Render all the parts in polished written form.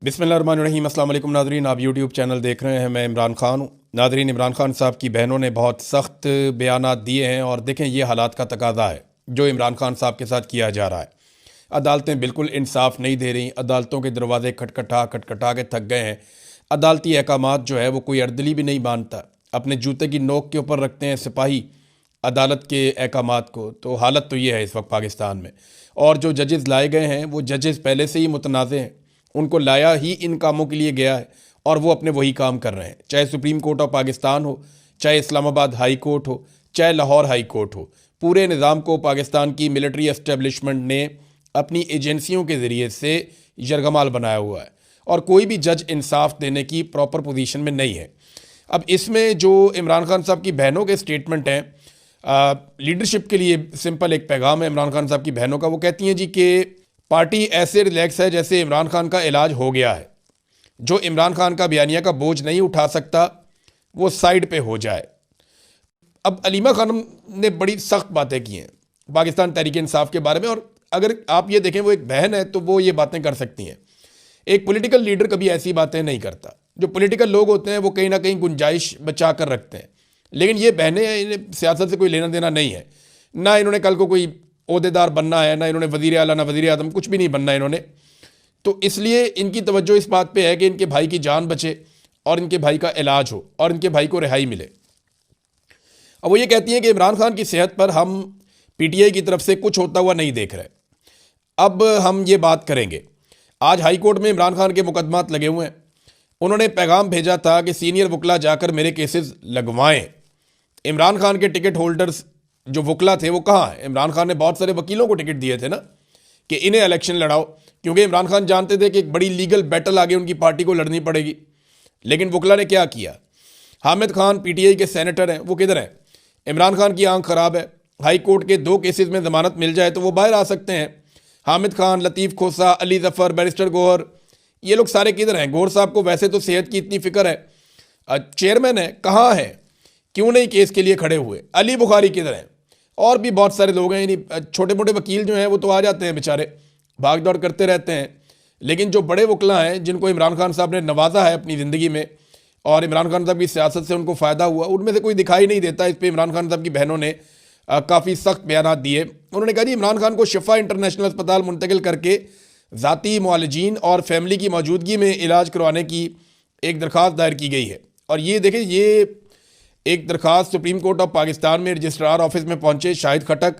बिस्मिल्लाहिर्रहमानिर्रहीम। अस्सलाम वालेकुम नाज़रीन, आप यूट्यूब चैनल देख रहे हैं। मैं इमरान ख़ान हूँ। नाज़रीन, इमरान ख़ान साहब की बहनों ने बहुत सख्त बयानात दिए हैं और देखें ये हालात का तकाज़ा है जो इमरान ख़ान साहब के साथ किया जा रहा है। अदालतें बिल्कुल इंसाफ नहीं दे रही, अदालतों के दरवाजे खटखटा के थक गए हैं। अदालती अहकामात जो है वो कोई अर्दली भी नहीं मानता, अपने जूते की नोक के ऊपर रखते हैं सिपाही अदालत के अहकामात को। तो हालत तो ये है इस वक्त पाकिस्तान में। और जो जजेस लाए गए हैं वो जजेस पहले से ही मुतनाज़े हैं, उनको लाया ही इन कामों के लिए गया है और वो अपने वही काम कर रहे हैं। चाहे सुप्रीम कोर्ट ऑफ पाकिस्तान हो, चाहे इस्लामाबाद हाई कोर्ट हो, चाहे लाहौर हाई कोर्ट हो, पूरे निज़ाम को पाकिस्तान की मिलिट्री एस्टेब्लिशमेंट ने अपनी एजेंसियों के ज़रिए से यरगमाल बनाया हुआ है और कोई भी जज इंसाफ देने की प्रॉपर पोजीशन में नहीं है। अब इसमें जो इमरान खान साहब की बहनों के स्टेटमेंट हैं, लीडरशिप के लिए सिंपल एक पैगाम है इमरान खान साहब की बहनों का। वो कहती हैं जी कि पार्टी ऐसे रिलैक्स है जैसे इमरान खान का इलाज हो गया है। जो इमरान खान का बयानिया का बोझ नहीं उठा सकता वो साइड पे हो जाए। अब अलीमा खानम ने बड़ी सख्त बातें की हैं पाकिस्तान तहरीक इंसाफ के बारे में, और अगर आप ये देखें वो एक बहन है तो वो ये बातें कर सकती हैं। एक पॉलिटिकल लीडर कभी ऐसी बातें नहीं करता। जो पॉलिटिकल लोग होते हैं वो कहीं ना कहीं गुंजाइश बचा कर रखते हैं, लेकिन ये बहनें हैं, इन्हें सियासत से कोई लेना देना नहीं है। ना इन्होंने कल को कोई ओहदेदार बनना है, ना इन्होंने वज़ीर आला ना वज़ीर आज़म, कुछ भी नहीं बनना इन्होंने। तो इसलिए इनकी तवज्जो इस बात पे है कि इनके भाई की जान बचे और इनके भाई का इलाज हो और इनके भाई को रिहाई मिले। अब वो ये कहती हैं कि इमरान खान की सेहत पर हम पीटीआई की तरफ से कुछ होता हुआ नहीं देख रहे। अब हम ये बात करेंगे। आज हाई कोर्ट में इमरान खान के मुकदमात लगे हुए हैं। उन्होंने पैगाम भेजा था कि सीनियर वकला जाकर मेरे केसेस लगवाएं। इमरान खान के टिकट होल्डर्स जो वकला थे वो कहाँ हैं? इमरान खान ने बहुत सारे वकीलों को टिकट दिए थे ना कि इन्हें इलेक्शन लड़ाओ, क्योंकि इमरान खान जानते थे कि एक बड़ी लीगल बैटल आगे उनकी पार्टी को लड़नी पड़ेगी। लेकिन वकला ने क्या किया? हामिद खान पीटीआई के सेनेटर हैं, वो किधर हैं? इमरान खान की आंख खराब है। हाई कोर्ट के 2 केसेस में जमानत मिल जाए तो वो बाहर आ सकते हैं। हामिद खान, लतीफ़ खोसा, अली जफ़र, बैरिस्टर गौहर, ये लोग सारे किधर हैं? गौहर साहब को वैसे तो सेहत की इतनी फिक्र है, चेयरमैन है, कहाँ है? क्यों नहीं केस के लिए खड़े हुए? अली बुखारी किधर हैं? और भी बहुत सारे लोग हैं। यानी छोटे मोटे वकील जो हैं वो तो आ जाते हैं बेचारे, भाग दौड़ करते रहते हैं। लेकिन जो बड़े वकला हैं जिनको इमरान खान साहब ने नवाजा है अपनी ज़िंदगी में और इमरान खान साहब की सियासत से उनको फ़ायदा हुआ, उनमें से कोई दिखाई नहीं देता। इस पर इमरान खान साहब की बहनों ने काफ़ी सख्त बयान दिए। उन्होंने कहा जी इमरान खान को शिफा इंटरनेशनल अस्पताल मुंतकिल करके ज़ाती मुआलिजीन और फैमिली की मौजूदगी में इलाज करवाने की एक दरख्वास्त दायर की गई है। और ये देखें, ये एक दरख्वास्त सुप्रीम कोर्ट ऑफ पाकिस्तान में रजिस्ट्रार ऑफिस में पहुंचे शाहिद खटक,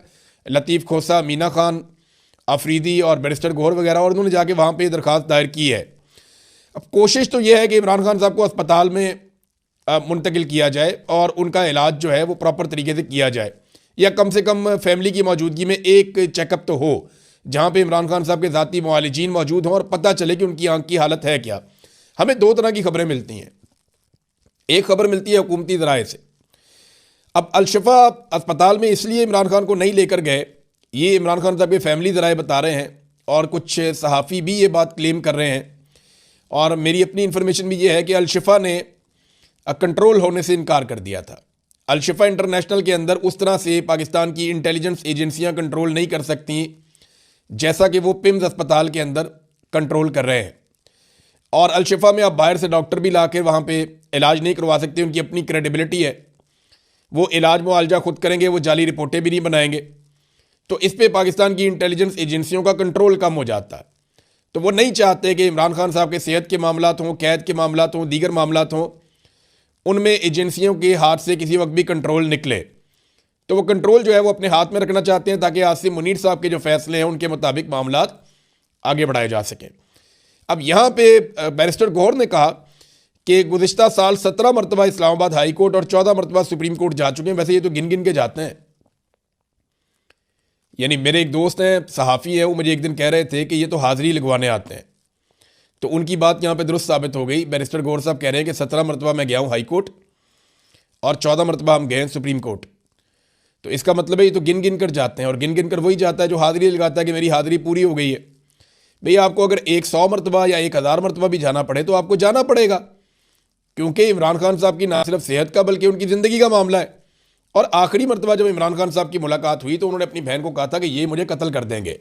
लतीफ़ खोसा, मीना खान अफरीदी और बैरिस्टर गौहर वगैरह, और उन्होंने जाके वहाँ पे दरख्वास्त दायर की है। अब कोशिश तो यह है कि इमरान खान साहब को अस्पताल में मुंतकिल किया जाए और उनका इलाज जो है वो प्रॉपर तरीके से किया जाए, या कम से कम फैमिली की मौजूदगी में एक चेकअप तो हो जहाँ पे इमरान खान साहब के ज़ाती मुआलिजीन मौजूद हों और पता चले कि उनकी आंख की हालत है क्या। हमें 2 तरह की खबरें मिलती हैं। एक खबर मिलती है हुकूमती ज़राए से। अब अलशिफा अस्पताल में इसलिए इमरान खान को नहीं लेकर गए, ये इमरान खान साहब के फैमिली ज़राए बता रहे हैं और कुछ सहाफ़ी भी ये बात क्लेम कर रहे हैं। और मेरी अपनी इन्फॉर्मेशन भी ये है कि अलशिफा ने कंट्रोल होने से इनकार कर दिया था। अलशिफा इंटरनेशनल के अंदर उस तरह से पाकिस्तान की इंटेलिजेंस एजेंसियां कंट्रोल नहीं कर सकती जैसा कि वो पिम्स अस्पताल के अंदर कंट्रोल कर रहे हैं। और अलशिफा में आप बाहर से डॉक्टर भी ला के वहाँ पर इलाज नहीं करवा सकते, उनकी अपनी क्रेडिबिलिटी है। वो इलाज मुआलजा खुद करेंगे, वो जाली रिपोर्टें भी नहीं बनाएंगे। तो इस पे पाकिस्तान की इंटेलिजेंस एजेंसियों का कंट्रोल कम हो जाता है। तो वो नहीं चाहते कि इमरान खान साहब के सेहत के मामलात हों, कैद के मामलात हों, दीगर मामलात हों, उनमें एजेंसियों के हाथ से किसी वक्त भी कंट्रोल निकले। तो वो कंट्रोल जो है वो अपने हाथ में रखना चाहते हैं ताकि आसिम मुनीर साहब के जो फैसले हैं उनके मुताबिक मामलात आगे बढ़ाए जा सकें। अब यहाँ पे बैरिस्टर गौहर ने कहा कि गुज़िश्ता साल 17 मरतबा इस्लामाबाद हाई कोर्ट और 14 मरतबा सुप्रीम कोर्ट जा चुके हैं। वैसे ये तो गिन गिन के जाते हैं। यानी मेरे एक दोस्त हैं, सहाफ़ी है, वो मुझे एक दिन कह रहे थे कि ये तो हाज़िरी लगवाने आते हैं। तो उनकी बात यहाँ पे दुरुस्त साबित हो गई। बैरिस्टर गौहर साहब कह रहे हैं कि 17 मरतबा मैं गया हूँ हाई कोर्ट और 14 मरतबा हम गए हैं सुप्रीम कोर्ट। तो इसका मतलब है ये तो गिन गिन कर जाते हैं, और गिन गिन कर वही जाता है जो हाज़िरी लगाता है कि मेरी हाज़िरी पूरी हो गई है। भैया आपको अगर 100 मरतबा या 1000 मरतबा भी जाना पड़े तो आपको जाना पड़ेगा, क्योंकि इमरान खान साहब की ना सिर्फ सेहत का बल्कि उनकी ज़िंदगी का मामला है। और आखिरी मरतबा जब इमरान खान साहब की मुलाकात हुई तो उन्होंने अपनी बहन को कहा था कि ये मुझे कत्ल कर देंगे,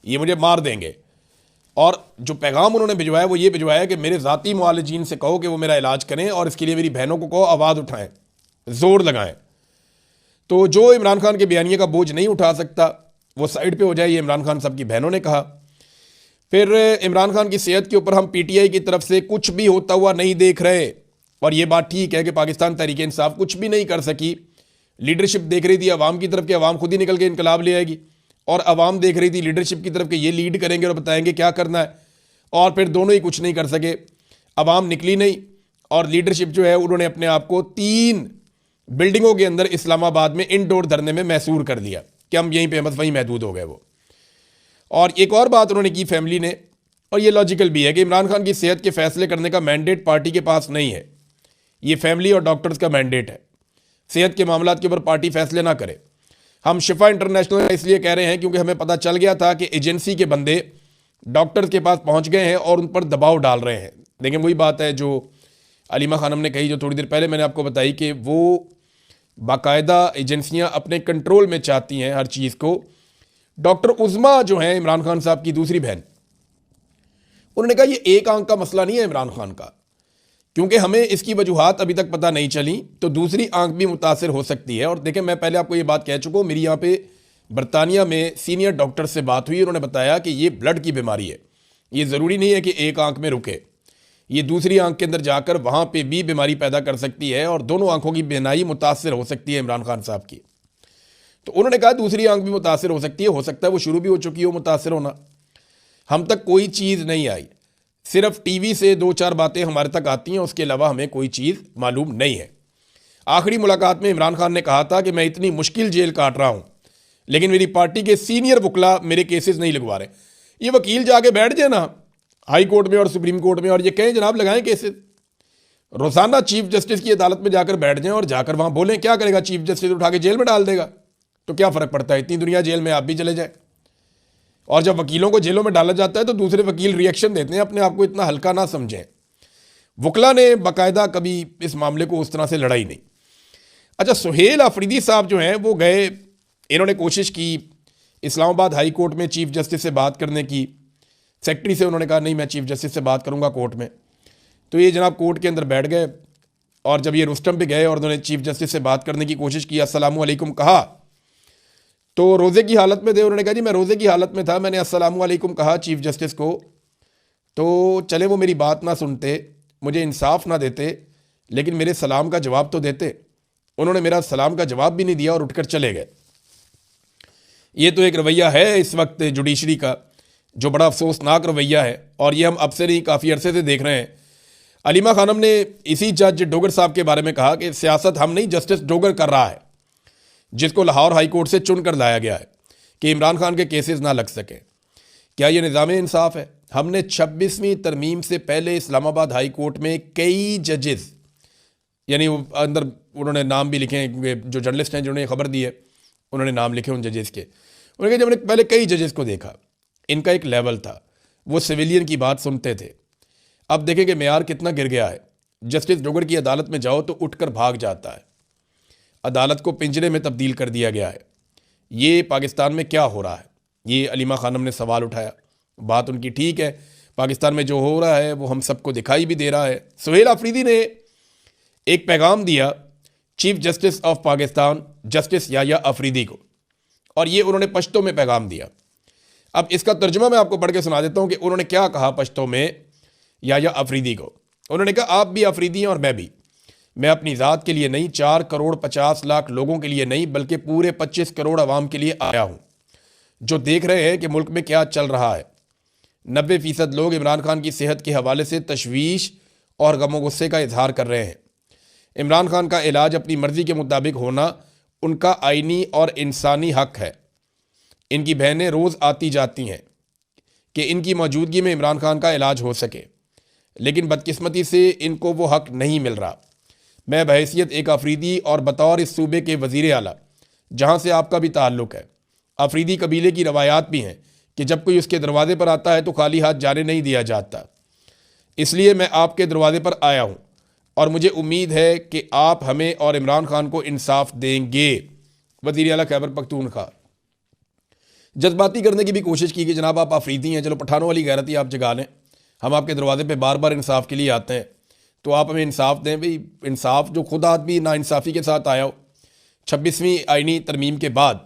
ये मुझे मार देंगे। और जो पैगाम उन्होंने भिजवाया वो ये भिजवाया कि मेरे ज़ाती मुआलिजीन से कहो कि वो मेरा इलाज करें और इसके लिए मेरी बहनों को कहो आवाज़ उठाएं, ज़ोर लगाएं। तो जो इमरान खान के बयानिए का बोझ नहीं उठा सकता वो साइड पे हो जाए, ये इमरान खान साहब की बहनों ने कहा। फिर इमरान खान की सेहत के ऊपर हम पीटीआई की तरफ से कुछ भी होता हुआ नहीं देख रहे, और ये बात ठीक है कि पाकिस्तान तहरीक इंसाफ कुछ भी नहीं कर सकी। लीडरशिप देख रही थी अवाम की तरफ कि अवाम खुद ही निकल के इनकलाब ले आएगी, और अवाम देख रही थी लीडरशिप की तरफ कि ये लीड करेंगे और बताएंगे क्या करना है, और फिर दोनों ही कुछ नहीं कर सके। अवाम निकली नहीं और लीडरशिप जो है उन्होंने अपने आप को 3 बिल्डिंगों के अंदर इस्लामाबाद में इनडोर धरने में मैसूर कर दिया कि हम यहीं पे बस वहीं महदूद हो गए वो। और एक और बात उन्होंने की फैमिली ने, और ये लॉजिकल भी है कि इमरान खान की सेहत के फैसले करने का मैंडेट पार्टी के पास नहीं है, ये फैमिली और डॉक्टर्स का मैंडेट है। सेहत के मामलात के ऊपर पार्टी फैसले ना करे। हम शिफा इंटरनेशनल इसलिए कह रहे हैं क्योंकि हमें पता चल गया था कि एजेंसी के बंदे डॉक्टर्स के पास पहुंच गए हैं और उन पर दबाव डाल रहे हैं। लेकिन वही बात है जो अलीमा खानम ने कही, जो थोड़ी देर पहले मैंने आपको बताई, कि वो बाकायदा एजेंसियां अपने कंट्रोल में चाहती हैं हर चीज़ को। डॉक्टर उज़मा जो हैं इमरान खान साहब की दूसरी बहन, उन्होंने कहा ये एक आंख का मसला नहीं है इमरान खान का, क्योंकि हमें इसकी वजूहात अभी तक पता नहीं चली, तो दूसरी आंख भी मुतासिर हो सकती है। और देखें, मैं पहले आपको ये बात कह चुका हूँ, मेरी यहाँ पे बरतानिया में सीनियर डॉक्टर से बात हुई, उन्होंने बताया कि ये ब्लड की बीमारी है, ये ज़रूरी नहीं है कि एक आंख में रुके, ये दूसरी आंख के अंदर जाकर वहाँ पे भी बीमारी पैदा कर सकती है और दोनों आंखों की बीनाई मुतासिर हो सकती है इमरान खान साहब की। तो उन्होंने कहा दूसरी आंख भी मुतासिर हो सकती है, हो सकता है वो शुरू भी हो चुकी हो मुतासिर होना। हम तक कोई चीज़ नहीं आई, सिर्फ टीवी से 2-4 बातें हमारे तक आती हैं, उसके अलावा हमें कोई चीज़ मालूम नहीं है। आखिरी मुलाकात में इमरान खान ने कहा था कि मैं इतनी मुश्किल जेल काट रहा हूँ, लेकिन मेरी पार्टी के सीनियर वकला मेरे केसेस नहीं लगवा रहे। ये वकील जाके बैठ जाए ना हाई कोर्ट में और सुप्रीम कोर्ट में और ये कहें जनाब लगाएं केसेस, रोज़ाना चीफ जस्टिस की अदालत में जाकर बैठ जाएं और जाकर वहाँ बोलें। क्या करेगा चीफ जस्टिस? उठा के जेल में डाल देगा, तो क्या फ़र्क पड़ता है, इतनी दुनिया जेल में आप भी चले जाए। और जब वकीलों को जेलों में डाला जाता है तो दूसरे वकील रिएक्शन देते हैं, अपने आप को इतना हल्का ना समझें। वकला ने बाकायदा कभी इस मामले को उस तरह से लड़ाई नहीं। अच्छा, सुहेल अफरीदी साहब जो हैं वो गए, इन्होंने कोशिश की इस्लामाबाद हाई कोर्ट में चीफ जस्टिस से बात करने की। सेक्रेटरी से उन्होंने कहा नहीं मैं चीफ जस्टिस से बात करूंगा कोर्ट में। तो ये जनाब कोर्ट के अंदर बैठ गए, और जब ये रुस्तम पे गए और उन्होंने चीफ जस्टिस से बात करने की कोशिश की, अस्सलामु अलैकुम कहा, तो रोज़े की हालत में थे। उन्होंने कहा जी मैं रोज़े की हालत में था, मैंने अस्सलामु अलैकुम कहा चीफ जस्टिस को, तो चले वो मेरी बात ना सुनते, मुझे इंसाफ ना देते, लेकिन मेरे सलाम का जवाब तो देते। उन्होंने मेरा सलाम का जवाब भी नहीं दिया और उठकर चले गए। ये तो एक रवैया है इस वक्त जुडिशरी का, जो बड़ा अफसोसनाक रवैया है, और ये हम अब से नहीं काफ़ी अरसे से देख रहे हैं। अलीमा खानम ने इसी जज डोगर साहब के बारे में कहा कि सियासत हम नहीं, जस्टिस डोगर कर रहा है, जिसको लाहौर हाई कोर्ट से चुन कर लाया गया है कि इमरान खान के केसेस ना लग सकें। क्या ये निज़ाम इंसाफ है? हमने 26वीं तरमीम से पहले इस्लामाबाद हाई कोर्ट में कई जजेस, यानी अंदर उन्होंने नाम भी लिखे हैं, जो जर्नलिस्ट हैं जिन्होंने खबर दी है उन्होंने नाम लिखे उन जजेस के। उन्होंने कहा जब हमने पहले कई जजेस को देखा, इनका एक लेवल था, वो सिविलियन की बात सुनते थे। अब देखें कि मेयार कितना गिर गया है। जस्टिस डोगर की अदालत में जाओ तो उठकर भाग जाता है, अदालत को पिंजरे में तब्दील कर दिया गया है। ये पाकिस्तान में क्या हो रहा है? ये अलीमा खानम ने सवाल उठाया। बात उनकी ठीक है, पाकिस्तान में जो हो रहा है वो हम सबको दिखाई भी दे रहा है। सुहेल अफरीदी ने एक पैगाम दिया chief justice of Pakistan justice Yahya Afridi को, और ये उन्होंने पश्तो में पैगाम दिया। अब इसका तर्जुमा मैं आपको पढ़ के सुना देता हूँ कि उन्होंने क्या कहा पश्तो में याया अफरीदी को। उन्होंने कहा आप भी अफरीदी हैं और मैं भी। मैं अपनी ज़ात के लिए नहीं, 4 करोड़ 50 लाख लोगों के लिए नहीं, बल्कि पूरे 25 करोड़ अवाम के लिए आया हूँ, जो देख रहे हैं कि मुल्क में क्या चल रहा है। 90% लोग इमरान खान की सेहत के हवाले से तशवीश और गमो गुस्से का इजहार कर रहे हैं। इमरान खान का इलाज अपनी मर्ज़ी के मुताबिक होना उनका आइनी और इंसानी हक है। इनकी बहनें रोज़ आती जाती हैं कि इनकी मौजूदगी में इमरान खान का इलाज हो सके, लेकिन बदकिस्मती से इनको वो हक नहीं मिल रहा। मैं बहैसियत एक अफरीदी और बतौर इस सूबे के वज़ीर आला, जहाँ से आपका भी ताल्लुक़ है, अफरीदी कबीले की रवायात भी हैं कि जब कोई उसके दरवाजे पर आता है तो खाली हाथ जाने नहीं दिया जाता। इसलिए मैं आपके दरवाजे पर आया हूँ और मुझे उम्मीद है कि आप हमें और इमरान खान को इंसाफ देंगे। वज़ीर आला खैबर पख्तूनख्वा। जज्बाती करने की भी कोशिश की कि जनाब आप अफरीदी हैं, चलो पठानों वाली गैरती आप जगा लें, हम आपके दरवाजे पे बार बार इंसाफ के लिए आते हैं, तो आप हमें इंसाफ दें। भाई इंसाफ जो खुद आदमी नाइंसाफ़ी के साथ आया हो, 26वीं आईनी तरमीम के बाद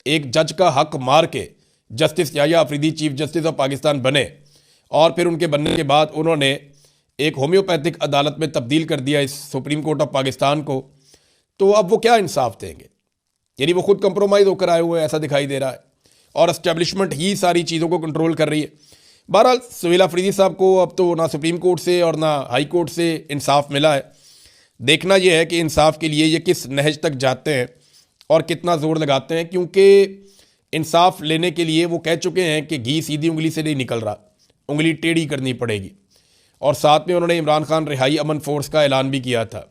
एक जज का हक मार के justice Yahya Afridi chief justice of Pakistan बने, और फिर उनके बनने के बाद उन्होंने एक होम्योपैथिक अदालत में तब्दील कर दिया इस सुप्रीम कोर्ट ऑफ पाकिस्तान को, तो अब वो क्या इंसाफ देंगे? यानी वो खुद कंप्रोमाइज़ होकर आए हुए हैं, ऐसा दिखाई दे रहा है, और एस्टेब्लिशमेंट ही सारी चीज़ों को कंट्रोल कर रही है। बहरहाल सुहेल अफरीदी साहब को अब तो ना सुप्रीम कोर्ट से और ना हाई कोर्ट से इंसाफ मिला है। देखना यह है कि इंसाफ के लिए ये किस नहज तक जाते हैं और कितना ज़ोर लगाते हैं, क्योंकि इंसाफ लेने के लिए वो कह चुके हैं कि घी सीधी उंगली से नहीं निकल रहा, उंगली टेढ़ी करनी पड़ेगी। और साथ में उन्होंने इमरान खान रिहाई अमन फोर्स का ऐलान भी किया था।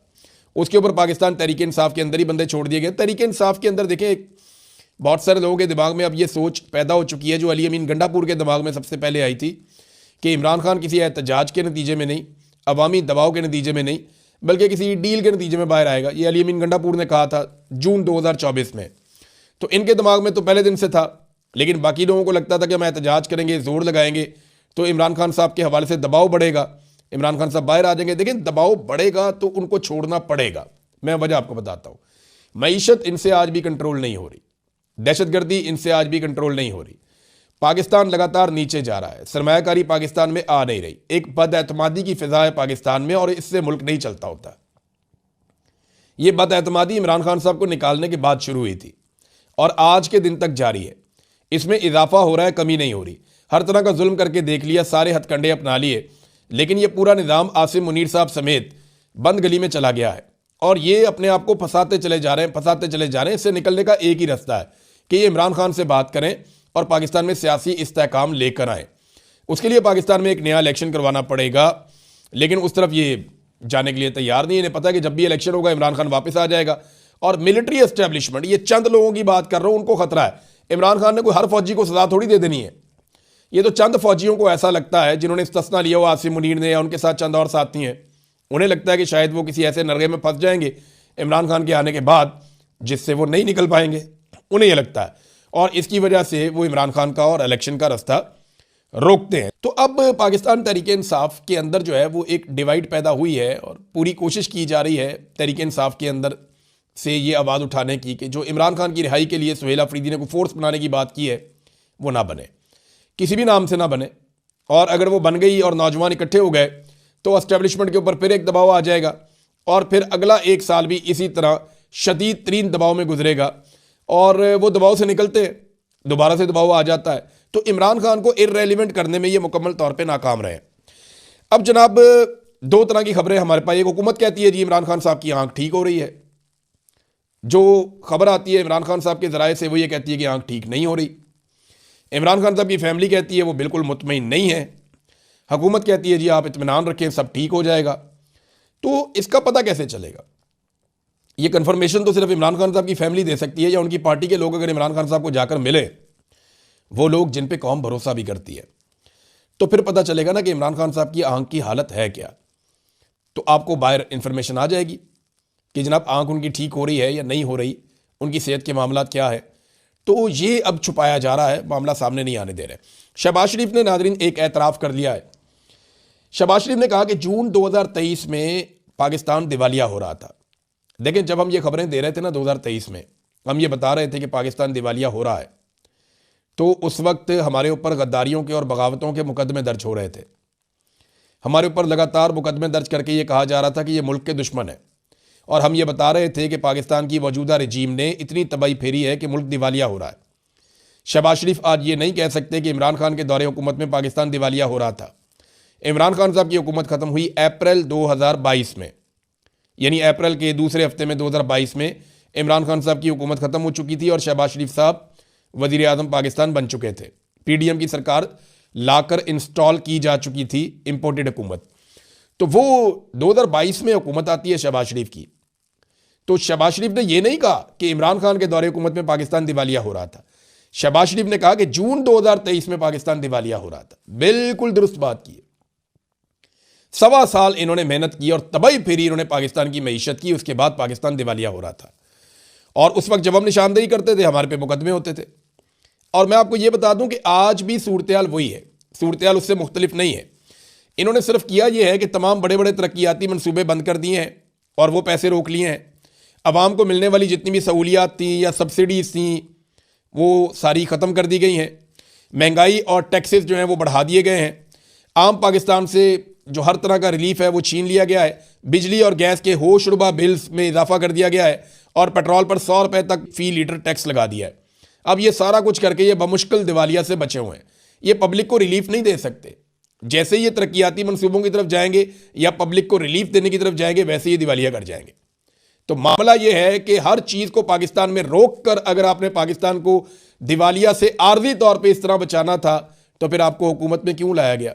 उसके ऊपर पाकिस्तान तहरीक इंसाफ के अंदर ही बंदे छोड़ दिए गए। तहरीक इंसाफ के अंदर देखें, बहुत सारे लोगों के दिमाग में अब ये सोच पैदा हो चुकी है, जो अली अमीन गंडापुर के दिमाग में सबसे पहले आई थी, कि इमरान खान किसी एहतजाज के नतीजे में नहीं, अवामी दबाव के नतीजे में नहीं, बल्कि किसी डील के नतीजे में बाहर आएगा। ये अली अमीन गंडापुर ने कहा था जून 2024 में। तो इनके दिमाग में तो पहले दिन से था, लेकिन बाकी लोगों को लगता था कि हम एहतजाज करेंगे, जोर लगाएंगे तो इमरान खान साहब के हवाले से दबाव बढ़ेगा, इमरान खान साहब बाहर आ जाएंगे। लेकिन दबाव बढ़ेगा तो उनको छोड़ना पड़ेगा। मैं वजह आपको बताता हूँ। मईशत इनसे आज भी कंट्रोल नहीं हो रही, दहशतगर्दी इनसे आज भी कंट्रोल नहीं हो रही, पाकिस्तान लगातार नीचे जा रहा है, सरमायाकारी पाकिस्तान में आ नहीं रही, एक बदएतमादी की फिजा है पाकिस्तान में, और इससे मुल्क नहीं चलता होता। ये बदएतमादी इमरान खान साहब को निकालने के बाद शुरू हुई थी और आज के दिन तक जारी है। इसमें इजाफा हो रहा है, कमी नहीं हो रही। हर तरह का जुल्म करके देख लिया, सारे हथकंडे अपना लिए, लेकिन ये पूरा निज़ाम आसिम मुनीर साहब समेत बंद गली में चला गया है और ये अपने आप को फंसाते चले जा रहे हैं, फंसाते चले जा रहे हैं। इससे निकलने का एक ही रास्ता है कि ये इमरान खान से बात करें और पाकिस्तान में सियासी इस्तेहकाम लेकर आएँ। उसके लिए पाकिस्तान में एक नया इलेक्शन करवाना पड़ेगा, लेकिन उस तरफ ये जाने के लिए तैयार नहीं है। इन्हें पता है कि जब भी इलेक्शन होगा इमरान खान वापस आ जाएगा। और मिलिट्री एस्टेब्लिशमेंट, ये चंद लोगों की बात कर रहा हूँ, उनको खतरा है। इमरान खान ने कोई हर फौजी को सजा थोड़ी दे देनी है। ये तो चंद फौजियों को ऐसा लगता है जिन्होंने इस्तिस्ना लिया हुआ आसिम मुनीर ने या उनके साथ चंद और साथी हैं, उन्हें लगता है कि शायद वो किसी ऐसे नरगे में फंस जाएंगे इमरान खान के आने के बाद जिससे वो नहीं निकल पाएंगे, उन्हें यह लगता है, और इसकी वजह से वो इमरान खान का और इलेक्शन का रास्ता रोकते हैं। तो अब पाकिस्तान तहरीक इंसाफ के अंदर जो है वो एक डिवाइड पैदा हुई है और पूरी कोशिश की जा रही है तहरीक इंसाफ के अंदर से ये आवाज़ उठाने की कि जो इमरान खान की रिहाई के लिए सुहेल अफरीदी ने कोई फोर्स बनाने की बात की है वो ना बने, किसी भी नाम से ना बने। और अगर वो बन गई और नौजवान इकट्ठे हो गए तो एस्टेब्लिशमेंट के ऊपर फिर एक दबाव आ जाएगा और फिर अगला एक साल भी इसी तरह शदीद तरीन दबाव में गुजरेगा और वो दबाव से निकलते दोबारा से दबाव आ जाता है। तो इमरान खान को इररेलेवेंट करने में ये मुकम्मल तौर पे नाकाम रहे। अब जनाब दो तरह की खबरें हमारे पास। एक हुकूमत कहती है जी इमरान खान साहब की आंख ठीक हो रही है, जो खबर आती है इमरान खान साहब के ज़राए से वो ये कहती है कि आंख ठीक नहीं हो रही। इमरान खान साहब की फैमिली कहती है वो बिल्कुल मुतमईन नहीं है। हुकूमत कहती है जी आप इत्मीनान रखें, सब ठीक हो जाएगा। तो इसका पता कैसे चलेगा? ये कन्फर्मेशन तो सिर्फ इमरान खान साहब की फैमिली दे सकती है या उनकी पार्टी के लोग अगर इमरान खान साहब को जाकर मिले, वो लोग जिन पे कौम भरोसा भी करती है, तो फिर पता चलेगा ना कि इमरान खान साहब की आंख की हालत है क्या। तो आपको बाहर इंफॉर्मेशन आ जाएगी कि जनाब आंख उनकी ठीक हो रही है या नहीं हो रही, उनकी सेहत के मामला क्या है। तो ये अब छुपाया जा रहा है, मामला सामने नहीं आने दे रहे। शहबाज शरीफ ने नाज़रीन एक एतराफ़ कर लिया है। शहबाज शरीफ ने कहा कि जून 2023 में पाकिस्तान दिवालिया हो रहा था। देखें, जब हम ये खबरें दे रहे थे ना 2023 में, हम ये बता रहे थे कि पाकिस्तान दिवालिया हो रहा है, तो उस वक्त हमारे ऊपर गद्दारियों के और बगावतों के मुकदमे दर्ज हो रहे थे। हमारे ऊपर लगातार मुकदमे दर्ज करके ये कहा जा रहा था कि ये मुल्क के दुश्मन है, और हम ये बता रहे थे कि पाकिस्तान की मौजूदा रजीम ने इतनी तबाही फेरी है कि मुल्क दिवालिया हो रहा है। शहबाज शरीफ आज ये नहीं कह सकते कि इमरान खान के दौरे हुकूमत में पाकिस्तान दिवालिया हो रहा था। इमरान खान साहब की हुकूमत ख़त्म हुई अप्रैल 2022 में, यानी अप्रैल के दूसरे हफ्ते में 2022 में इमरान खान साहब की हुकूमत ख़त्म हो चुकी थी और शहबाज शरीफ साहब वज़ीर आज़म पाकिस्तान बन चुके थे। PDM की सरकार लाकर इंस्टॉल की जा चुकी थी, इम्पोर्टेड हुकूमत। तो वो 2022 में हुकूमत आती है शहबाज शरीफ की। तो शहबाज शरीफ ने यह नहीं कहा कि इमरान खान के दौरे हुकूमत में पाकिस्तान दिवालिया हो रहा था। शहबाज शरीफ ने कहा कि जून 2023 में पाकिस्तान दिवालिया हो रहा था। बिल्कुल दुरुस्त बात की। 1.25 साल इन्होंने मेहनत की और तबाही फेरी इन्होंने पाकिस्तान की मईशत की, उसके बाद पाकिस्तान दिवालिया हो रहा था। और उस वक्त जब हम निशानदेही करते थे हमारे पे मुकदमे होते थे। और मैं आपको ये बता दूं कि आज भी सूरत हाल वही है, सूरत हाल उससे मुख्तलिफ नहीं है। इन्होंने सिर्फ किया ये है कि तमाम बड़े बड़े तरक्याती मनसूबे बंद कर दिए हैं और वो पैसे रोक लिए हैं। अवाम को मिलने वाली जितनी भी सहूलियात थी या सब्सिडीज़ थी वो सारी ख़त्म कर दी गई हैं। महंगाई और टैक्सेस जो हैं वो बढ़ा दिए गए हैं। आम पाकिस्तान से जो हर तरह का रिलीफ है वो छीन लिया गया है। बिजली और गैस के होशरुबा बिल्स में इजाफा कर दिया गया है और पेट्रोल पर 100 रुपये तक फ़ी लीटर टैक्स लगा दिया है। अब ये सारा कुछ करके ये बमुश्किल दिवालिया से बचे हुए हैं। ये पब्लिक को रिलीफ नहीं दे सकते। जैसे ये तरक्याती मनसूबों की तरफ जाएंगे या पब्लिक को रिलीफ देने की तरफ जाएंगे, वैसे ये दिवालिया कर जाएंगे। तो मामला ये है कि हर चीज़ को पाकिस्तान में रोक कर अगर आपने पाकिस्तान को दिवालिया से आर्जी तौर पे इस तरह बचाना था तो फिर आपको हुकूमत में क्यों लाया गया?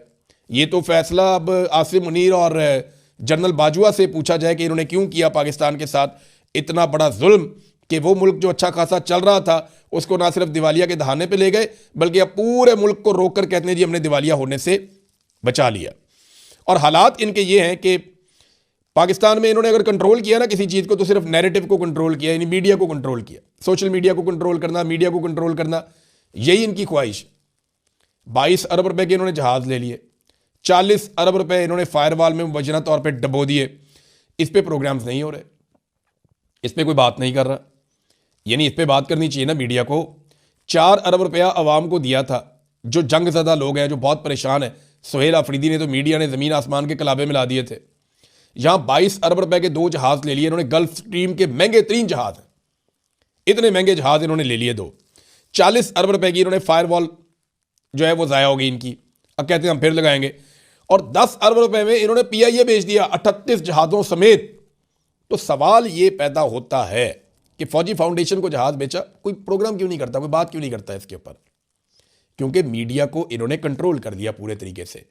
ये तो फैसला अब आसिम मुनीर और जनरल बाजवा से पूछा जाए कि इन्होंने क्यों किया पाकिस्तान के साथ इतना बड़ा जुल्म कि वो मुल्क जो अच्छा खासा चल रहा था उसको ना सिर्फ दिवालिया के दहाने पे ले गए बल्कि अब पूरे मुल्क को रोक कर कहते हैं जी हमने दिवालिया होने से बचा लिया। और हालात इनके ये हैं कि पाकिस्तान में इन्होंने अगर कंट्रोल किया ना किसी चीज़ को तो सिर्फ नैरेटिव को कंट्रोल किया, यानी मीडिया को कंट्रोल किया, सोशल मीडिया को कंट्रोल करना, मीडिया को कंट्रोल करना, यही इनकी ख्वाहिश। 22 अरब रुपए के इन्होंने जहाज़ ले लिए, 40 अरब रुपए इन्होंने फायरवॉल में मुबैना तौर पर डबो दिए। इस पर प्रोग्राम्स नहीं हो रहे, इस पर कोई बात नहीं कर रहा। यानी इस पर बात करनी चाहिए ना मीडिया को। 4 अरब रुपया आवाम को दिया था, जो जंग ज़दा लोग हैं, जो बहुत परेशान हैं। सुहेल अफरीदी ने तो मीडिया ने ज़मीन आसमान के कलाबे में ला दिए थे। यहाँ 22 अरब रुपए के 2 जहाज़ ले लिए इन्होंने, गल्फ स्ट्रीम के महंगे 3 जहाज़ हैं, इतने महंगे जहाज़ इन्होंने ले लिए 2। 40 अरब रुपए की इन्होंने फायरवॉल जो है वो ज़ाया हो गई इनकी, अब कहते हैं हम फिर लगाएंगे। और 10 अरब रुपए में इन्होंने PIA बेच दिया 38 जहाज़ों समेत। तो सवाल ये पैदा होता है कि फौजी फाउंडेशन को जहाज़ बेचा, कोई प्रोग्राम क्यों नहीं करता, कोई बात क्यों नहीं करता इसके ऊपर? क्योंकि मीडिया को इन्होंने कंट्रोल कर दिया पूरे तरीके से।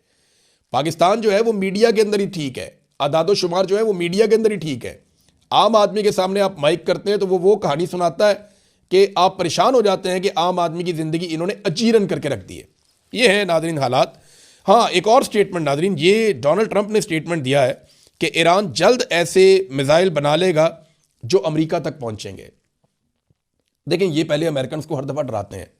पाकिस्तान जो है वो मीडिया के अंदर ही ठीक है, आदादो शुमार जो है वो मीडिया के अंदर ही ठीक है। आम आदमी के सामने आप माइक करते हैं तो वो कहानी सुनाता है कि आप परेशान हो जाते हैं कि आम आदमी की ज़िंदगी इन्होंने अजीरन करके रख दी है। ये है नादरीन हालात। हाँ, एक और स्टेटमेंट नादरीन, ये डोनाल्ड ट्रंप ने स्टेटमेंट दिया है कि ईरान जल्द ऐसे मिसाइल बना लेगा जो अमेरिका तक पहुंचेंगे। देखें, ये पहले अमेरिकन को हर दफ़ा डराते हैं